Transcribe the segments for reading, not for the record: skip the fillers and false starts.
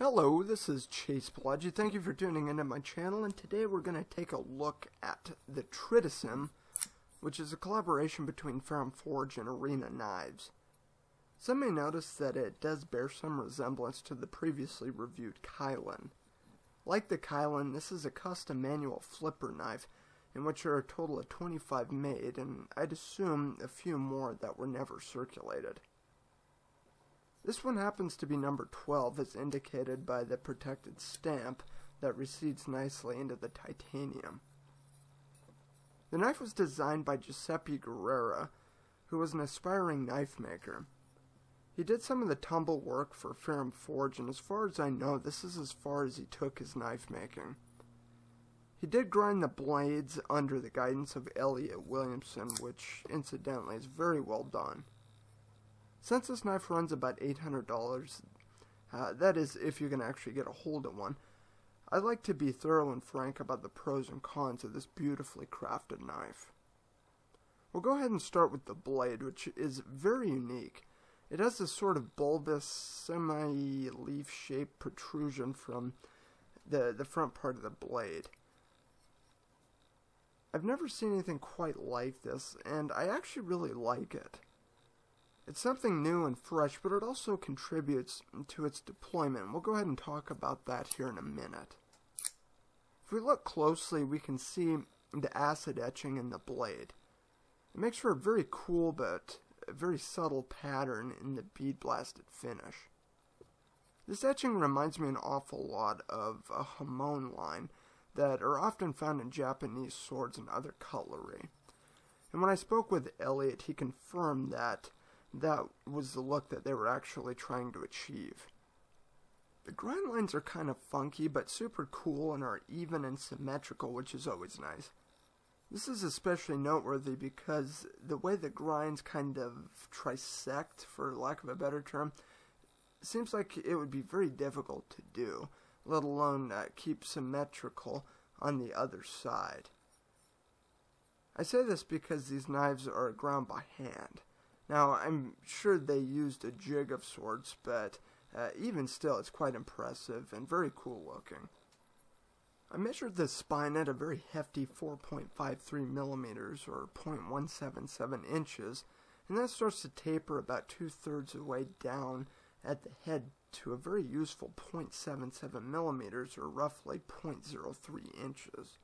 Hello, this is Palagi. Thank you for tuning into my channel, and today we're going to take a look at the Tredecim, which is a collaboration between Ferrum Forge and Arena Knives. Some may notice that it does bear some resemblance to the previously reviewed Kylin. Like the Kylin, this is a custom manual flipper knife, in which there are a total of 25 made, and I'd assume a few more that were never circulated. This one happens to be number 12, as indicated by the protected stamp that recedes nicely into the titanium. The knife was designed by Giuseppe Guerra, who was an aspiring knife maker. He did some of the tumble work for Ferrum Forge, and as far as I know, this is as far as he took his knife making. He did grind the blades under the guidance of Elliot Williamson, which incidentally is very well done. Since this knife runs about $800, that is if you can actually get a hold of one, I'd like to be thorough and frank about the pros and cons of this beautifully crafted knife. We'll go ahead and start with the blade, which is very unique. It has this sort of bulbous, semi-leaf shaped protrusion from the front part of the blade. I've never seen anything quite like this, and I actually really like it. It's something new and fresh, but it also contributes to its deployment. We'll go ahead and talk about that here in a minute. If we look closely, we can see the acid etching in the blade. It makes for a very cool but very subtle pattern in the bead blasted finish. This etching reminds me an awful lot of a hamon line that are often found in Japanese swords and other cutlery. And when I spoke with Elliot, he confirmed that was the look that they were actually trying to achieve. The grind lines are kind of funky, but super cool and are even and symmetrical, which is always nice. This is especially noteworthy because the way the grinds kind of trisect, for lack of a better term, seems like it would be very difficult to do, let alone keep symmetrical on the other side. I say this because these knives are ground by hand. Now, I'm sure they used a jig of sorts, but even still, it's quite impressive and very cool looking. I measured the spine at a very hefty 4.53 millimeters, or 0.177 inches, and that starts to taper about 2/3 of the way down at the head to a very useful 0.77 millimeters, or roughly 0.03 inches.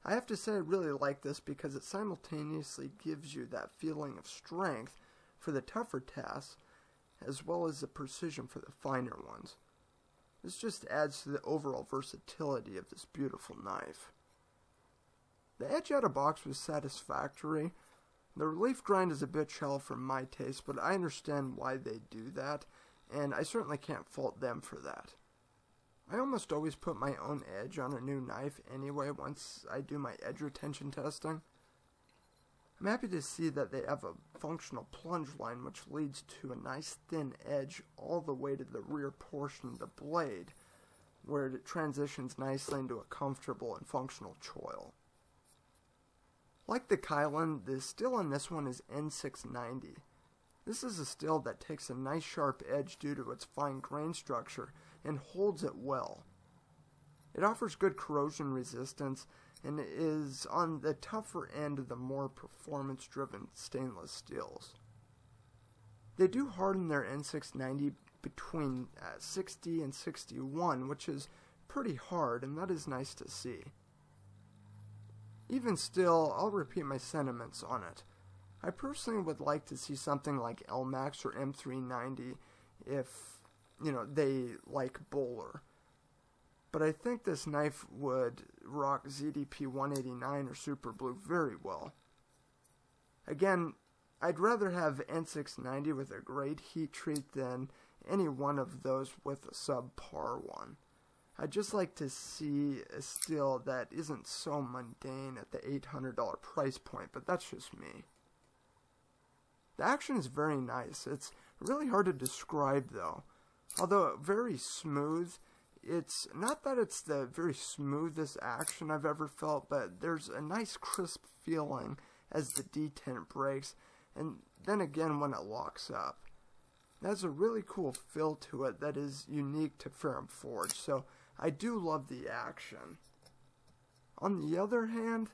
I have to say I really like this because it simultaneously gives you that feeling of strength for the tougher tasks as well as the precision for the finer ones. This just adds to the overall versatility of this beautiful knife. The edge out of box was satisfactory. The relief grind is a bit shallow for my taste, but I understand why they do that, and I certainly can't fault them for that. I almost always put my own edge on a new knife anyway once I do my edge retention testing. I'm happy to see that they have a functional plunge line which leads to a nice thin edge all the way to the rear portion of the blade, where it transitions nicely into a comfortable and functional choil. Like the Kylin, the steel on this one is N690. This is a steel that takes a nice sharp edge due to its fine grain structure and holds it well. It offers good corrosion resistance and is on the tougher end of the more performance-driven stainless steels. They do harden their N690 between 60 and 61, which is pretty hard, and that is nice to see. Even still, I'll repeat my sentiments on it. I personally would like to see something like LMAX or M390 if they like Bowler. But I think this knife would rock ZDP 189 or Super Blue very well. Again, I'd rather have N690 with a great heat treat than any one of those with a subpar one. I'd just like to see a steel that isn't so mundane at the $800 price point, but that's just me. The action is very nice. It's really hard to describe though. Although very smooth, it's not that it's the very smoothest action I've ever felt, but there's a nice crisp feeling as the detent breaks, and then again when it locks up. It has a really cool feel to it that is unique to Ferrum Forge, so I do love the action. On the other hand,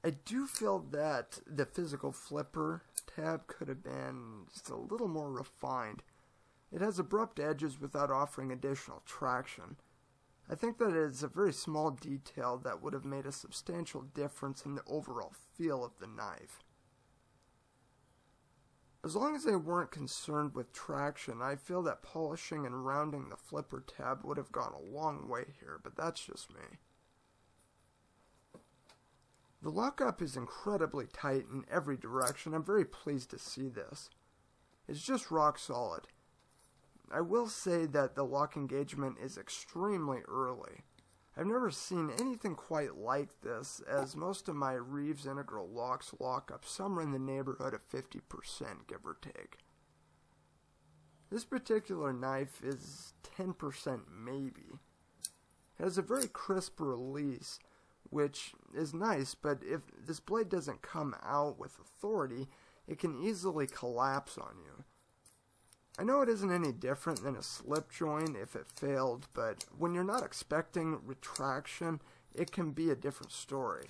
I do feel that the physical flipper tab could have been just a little more refined. It has abrupt edges without offering additional traction. I think that it is a very small detail that would have made a substantial difference in the overall feel of the knife. As long as they weren't concerned with traction, I feel that polishing and rounding the flipper tab would have gone a long way here, but that's just me. The lockup is incredibly tight in every direction. I'm very pleased to see this. It's just rock solid. I will say that the lock engagement is extremely early. I've never seen anything quite like this, as most of my Reeves integral locks lock up somewhere in the neighborhood of 50%, give or take. This particular knife is 10% maybe. It has a very crisp release, which is nice, but if this blade doesn't come out with authority, it can easily collapse on you. I know it isn't any different than a slip joint if it failed, but when you're not expecting retraction, it can be a different story.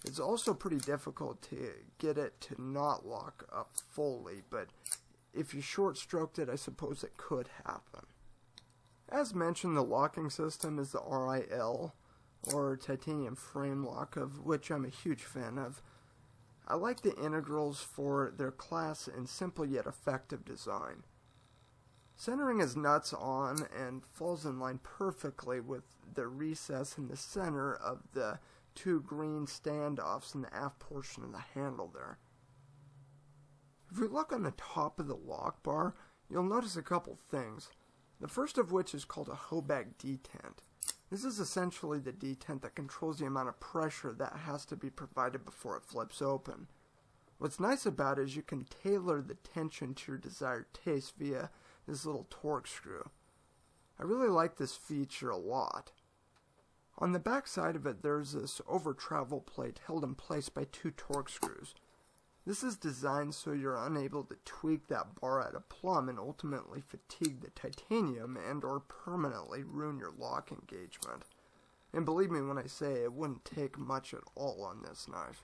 It's also pretty difficult to get it to not lock up fully, but if you short-stroked it, I suppose it could happen. As mentioned, the locking system is the RIL, or titanium frame lock, of which I'm a huge fan of. I like the integrals for their class and simple yet effective design. Centering is nuts on and falls in line perfectly with the recess in the center of the two green standoffs in the aft portion of the handle there. If we look on the top of the lock bar, you'll notice a couple things. The first of which is called a Hoback detent. This is essentially the detent that controls the amount of pressure that has to be provided before it flips open. What's nice about it is you can tailor the tension to your desired taste via this little torque screw. I really like this feature a lot. On the back side of it, there's this over travel plate held in place by two torque screws. This is designed so you're unable to tweak that bar at a plumb and ultimately fatigue the titanium and or permanently ruin your lock engagement. And believe me when I say it wouldn't take much at all on this knife.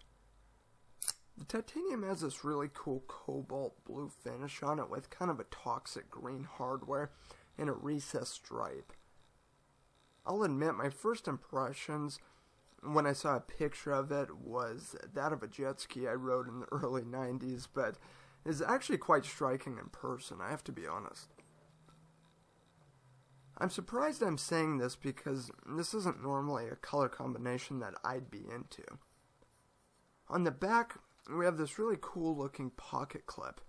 The titanium has this really cool cobalt blue finish on it with kind of a toxic green hardware and a recessed stripe. I'll admit my first impressions when I saw a picture of it was that of a jet ski I rode in the early 90s, but it's actually quite striking in person, I have to be honest. I'm surprised I'm saying this because this isn't normally a color combination that I'd be into. On the back, we have this really cool looking pocket clip.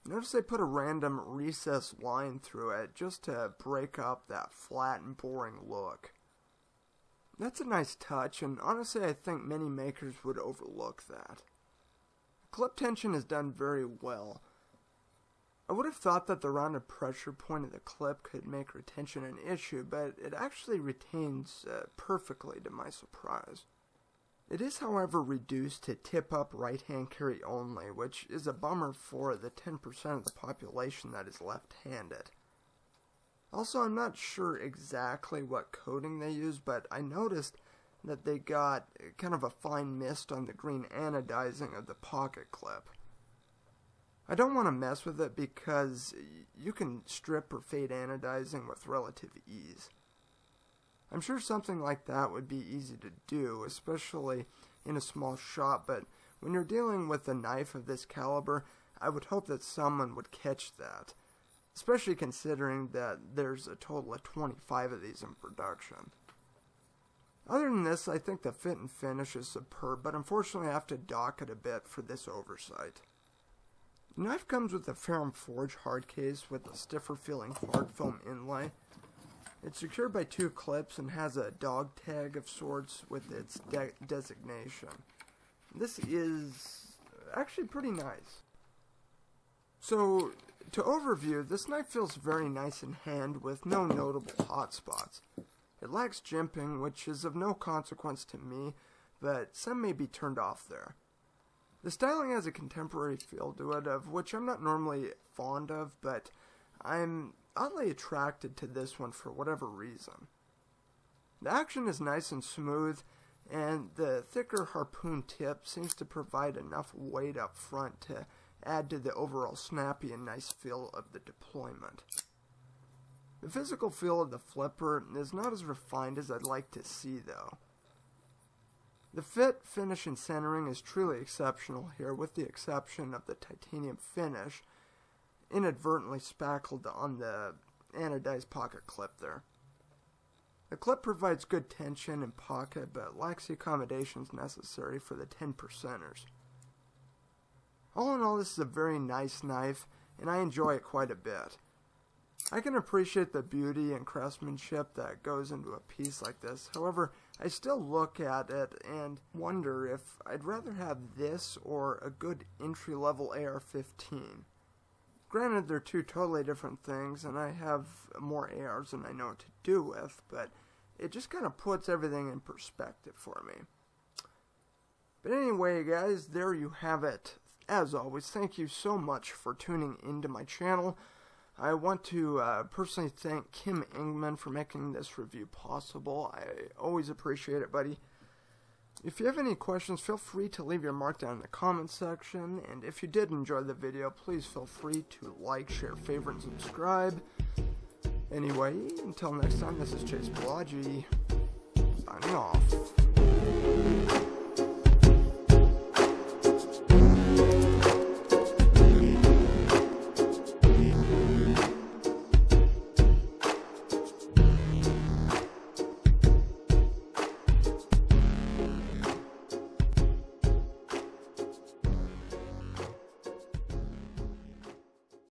Notice they put a random recessed line through it just to break up that flat and boring look. That's a nice touch, and honestly I think many makers would overlook that. Clip tension is done very well. I would have thought that the rounded pressure point of the clip could make retention an issue, but it actually retains perfectly to my surprise. It is, however, reduced to tip-up right-hand carry only, which is a bummer for the 10% of the population that is left-handed. Also, I'm not sure exactly what coating they use, but I noticed that they got kind of a fine mist on the green anodizing of the pocket clip. I don't want to mess with it because you can strip or fade anodizing with relative ease. I'm sure something like that would be easy to do, especially in a small shop, but when you're dealing with a knife of this caliber, I would hope that someone would catch that, especially considering that there's a total of 25 of these in production. Other than this, I think the fit and finish is superb, but unfortunately I have to dock it a bit for this oversight. The knife comes with a Ferrum Forge hard case with a stiffer feeling hard foam inlay. It's secured by two clips and has a dog tag of sorts with its designation. This is actually pretty nice. So, to overview, this knife feels very nice in hand with no notable hot spots. It lacks jimping, which is of no consequence to me, but some may be turned off there. The styling has a contemporary feel to it, of which I'm not normally fond of, but I'm oddly attracted to this one for whatever reason. The action is nice and smooth, and the thicker harpoon tip seems to provide enough weight up front to add to the overall snappy and nice feel of the deployment. The physical feel of the flipper is not as refined as I'd like to see, though. The fit, finish, and centering is truly exceptional here, with the exception of the titanium finish inadvertently spackled on the anodized pocket clip there. The clip provides good tension and pocket, but lacks the accommodations necessary for the 10%ers. All in all, this is a very nice knife, and I enjoy it quite a bit. I can appreciate the beauty and craftsmanship that goes into a piece like this. However, I still look at it and wonder if I'd rather have this or a good entry-level AR-15. Granted, they're two totally different things, and I have more ARs than I know what to do with, but it just kind of puts everything in perspective for me. But anyway, guys, there you have it. As always, thank you so much for tuning into my channel. I want to personally thank Kim Ingman for making this review possible. I always appreciate it, buddy. If you have any questions, feel free to leave your mark down in the comments section. And if you did enjoy the video, please feel free to like, share, favorite, and subscribe. Anyway, until next time, this is Palagi, signing off.